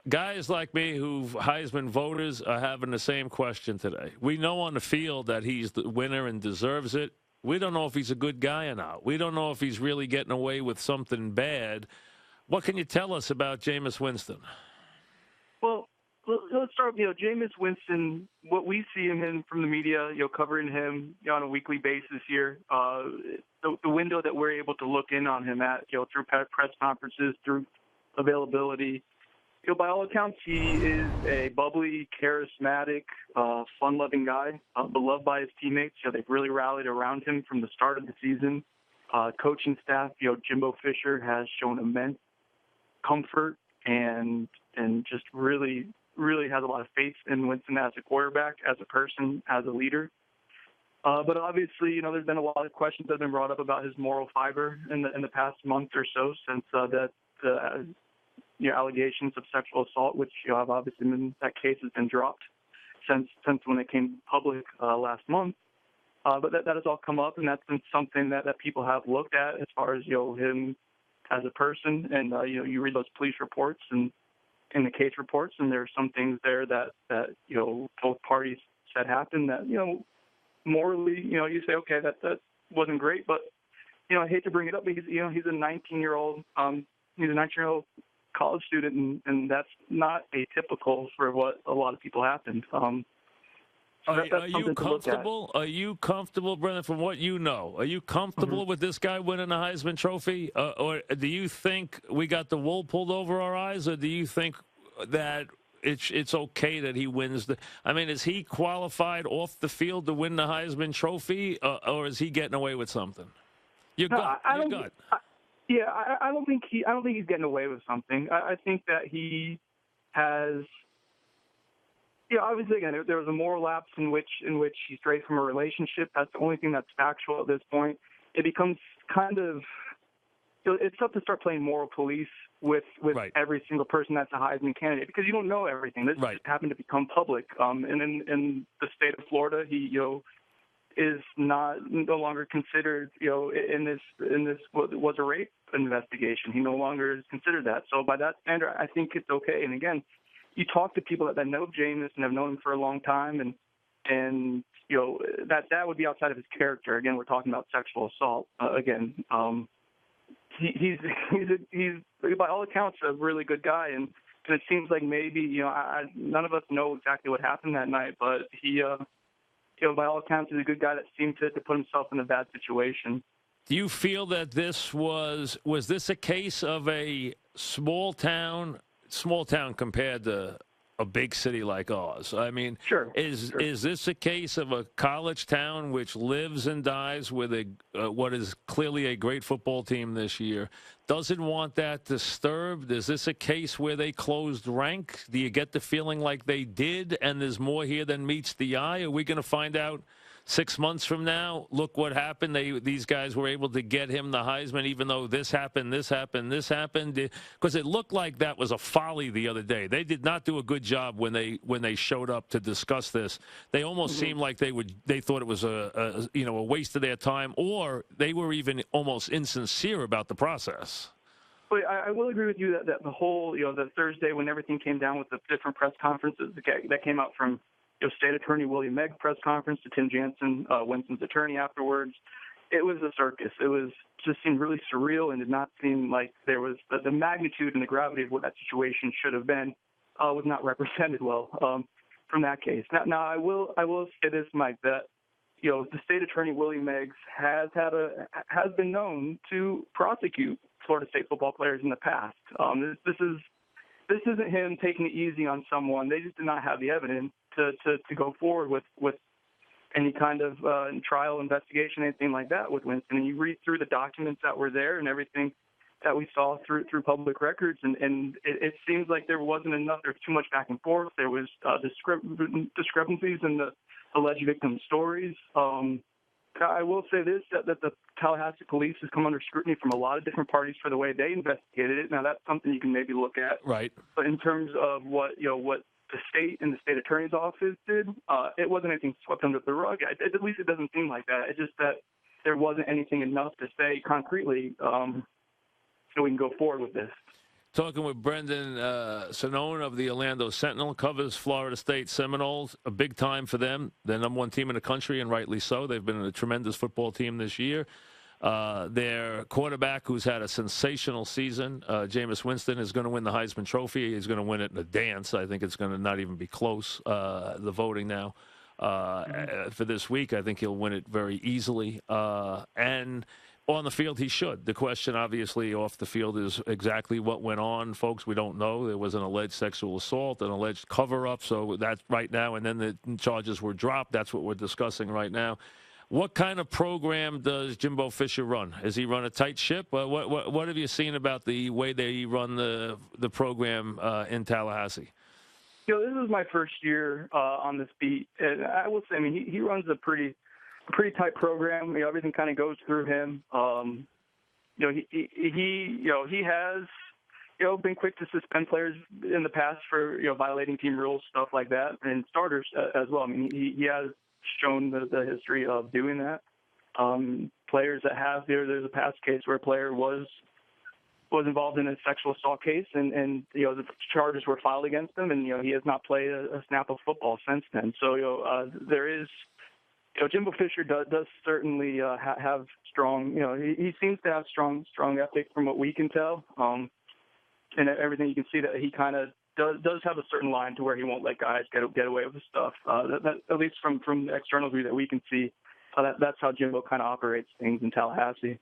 guys like me who Heisman voters are having the same question today. We know on the field that he's the winner and deserves it. We don't know if he's a good guy or not. We don't know if he's really getting away with something bad. What can you tell us about Jameis Winston? Well, let's start with, Jameis Winston, what we see him in from the media, covering him on a weekly basis here, the window that we're able to look in on him at, through press conferences, through availability, by all accounts, he is a bubbly, charismatic, fun-loving guy, beloved by his teammates. They've really rallied around him from the start of the season. Coaching staff, Jimbo Fisher has shown immense comfort and just really has a lot of faith in Winston as a quarterback, as a person, as a leader. But obviously, there's been a lot of questions that have been brought up about his moral fiber in the past month or so since allegations of sexual assault, which have obviously been, that case has been dropped since when it came public last month. But that has all come up, and that's been something that people have looked at as far as him as a person. And you read those police reports and in the case reports, and there are some things there that both parties said happened that morally you say, okay, that wasn't great, but I hate to bring it up because he's a 19-year-old college student, and that's not atypical for what a lot of people happened. Are you comfortable? Are you comfortable, Brendan, from what you know? Are you comfortable with this guy winning the Heisman Trophy? Or do you think we got the wool pulled over our eyes? Or do you think that it's okay that he wins? Is he qualified off the field to win the Heisman Trophy? Or is he getting away with something? Your gut. I don't think he's getting away with something. I think that he has... obviously, again, there was a moral lapse in which he strayed from a relationship. That's the only thing that's factual at this point. It becomes kind of it's tough to start playing moral police with right. every single person that's a Heisman candidate because you don't know everything. This right. happened to become public. And in the state of Florida, he is no longer considered in this what was a rape investigation. He no longer is considered that. So by that standard, I think it's okay. And again, you talk to people that know Jameis and have known him for a long time, and that would be outside of his character. Again, we're talking about sexual assault. He's by all accounts a really good guy, and it seems like maybe none of us know exactly what happened that night, but he by all accounts is a good guy that seemed to put himself in a bad situation. Do you feel that this was this a case of a small town compared to a big city like ours? Sure. Is this a case of a college town which lives and dies with what is clearly a great football team this year? Doesn't want that disturbed? Is this a case where they closed rank? Do you get the feeling like they did, and there's more here than meets the eye? Are we going to find out 6 months from now, look what happened? These guys were able to get him the Heisman, even though this happened. Because it looked like that was a folly the other day. They did not do a good job when they showed up to discuss this. They almost seemed like they thought it was a waste of their time, or they were even almost insincere about the process. But I will agree with you that the whole the Thursday when everything came down with the different press conferences that came out from State Attorney William Megg's press conference to Tim Jansen, Winston's attorney afterwards. It was a circus. It just seemed really surreal and did not seem like there was the magnitude and the gravity of what that situation should have been was not represented well from that case. Now I will say this, Mike, that the State Attorney William Meggs has been known to prosecute Florida State football players in the past. This isn't him taking it easy on someone. They just did not have the evidence to go forward with any kind of trial investigation, anything like that with Winston. And you read through the documents that were there and everything that we saw through public records, and it seems like there wasn't enough. There was too much back and forth. There was discrepancies in the alleged victim stories. I will say this, that the Tallahassee police has come under scrutiny from a lot of different parties for the way they investigated it. Now, that's something you can maybe look at. Right. But in terms of what the state and the state attorney's office did, it wasn't anything swept under the rug. At least it doesn't seem like that. It's just that there wasn't anything enough to say concretely so we can go forward with this. Talking with Brendan Sonnone of the Orlando Sentinel, covers Florida State Seminoles. A big time for them. They're number one team in the country, and rightly so. They've been a tremendous football team this year. Their quarterback, who's had a sensational season, Jameis Winston, is going to win the Heisman Trophy. He's going to win it in a dance. I think it's going to not even be close, the voting now. For this week, I think he'll win it very easily. And on the field, he should. The question, obviously, off the field is exactly what went on, folks. We don't know. There was an alleged sexual assault, an alleged cover-up. So that's right now. And then the charges were dropped. That's what we're discussing right now. What kind of program does Jimbo Fisher run? Does he run a tight ship? What have you seen about the way they run the program in Tallahassee? This is my first year on this beat, and I will say, I mean, he runs a pretty tight program. Everything kind of goes through him. He has been quick to suspend players in the past for violating team rules, stuff like that, and starters as well. I mean, he has shown the history of doing that. Players that have there's a past case where a player was involved in a sexual assault case, and the charges were filed against him, and he has not played a snap of football since then. So there is. Jimbo Fisher does certainly have strong, he seems to have strong ethics from what we can tell. And everything you can see that he kind of does have a certain line to where he won't let guys get away with stuff. That at least from the external view that we can see, that's how Jimbo kind of operates things in Tallahassee.